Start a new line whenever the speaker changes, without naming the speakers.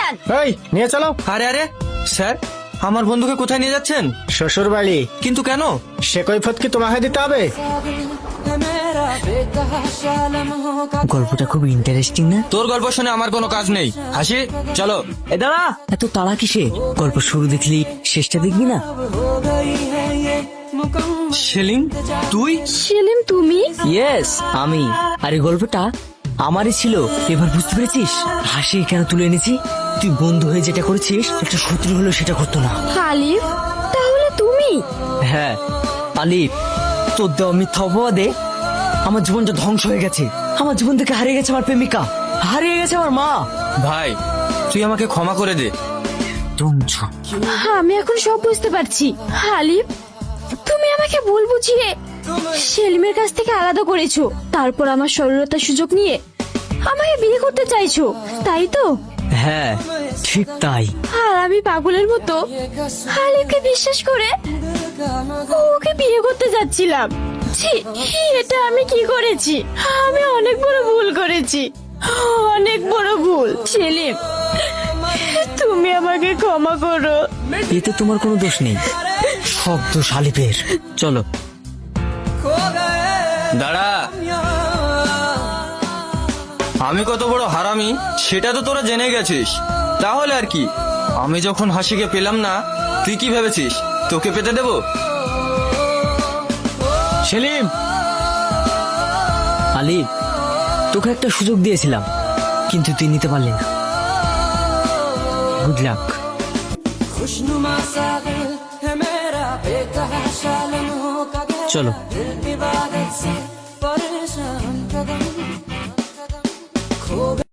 যান।
এই নিয়ে চলো।
আরে আরে স্যার, আমার বন্ধুকে কোথায় নিয়ে যাচ্ছেন?
শ্বশুর বাড়ি।
কিন্তু কেন?
সে কৈফত কি তোমাকে দিতে হবে?
গল্পটা খুব ইন্টারেস্টিং না?
তোর গল্প শুনে আমার কোনো কাজ নেই। হাসি, চলো।
এ দাঁড়া, এত তাড়া কিসে? গল্প শুরু দেখলি শেষটা দেখবি না?
সেলিম, তুই?
সেলিম তুমি?
ইয়েস, আমি। আর এই গল্পটা আমারই ছিল। এবার বুঝতে পেরেছিস হাসি কেন তুলে এনেছি? তুই বন্ধু হয়ে যেটা করেছিস, একটা শত্রু হলো সেটা করতো না।
আলিফ, তাহলে তুমি?
হ্যাঁ আলিফ, তোর দেওয়া মিথ্যা অপবাদে আমার জীবনটা ধ্বংস হয়ে গেছে। আমার জীবন থেকে হারিয়ে গেছে আমার প্রেমিকা, হারিয়ে গেছে আমার মা।
ভাই, তুই আমাকে ক্ষমা করে দে।
আমি এখন সব বুঝতে পারছি। আলিফ, তুমি আমাকে ভুল বুঝিয়ে সেলিমের কাছ থেকে আলাদা করেছো, তারপর আমার সরলতার সুযোগ নিয়ে আমাকে বিয়ে করতে চাইছো, তাই তো?
হ্যাঁ ঠিক তাই।
আর আমি পাগলের মতো আলিফকে বিশ্বাস করে ওকে বিয়ে করতে যাচ্ছিলাম। ছি, এটা আমি কি করেছি? আমি অনেক বড় ভুল করেছি, অনেক বড় ভুল। সেলিম, তুমি আমাকে ক্ষমা করো।
এতে তোমার কোনো দোষ নেই, সব দোষ আলিফের। চলো।
দাঁড়া, আমি কত বড় হারামি সেটা তো তোরা জেনে গেছিস। তাহলে আর কি, আমি যখন হাসিকে পেলাম না, তুই কি ভেবেছিস তোকে পেতে দেব?
সেলিম, আলিফ, তোকে একটা সুযোগ দিয়েছিলাম কিন্তু তুই নিতে পারলি না। Good luck. চলো।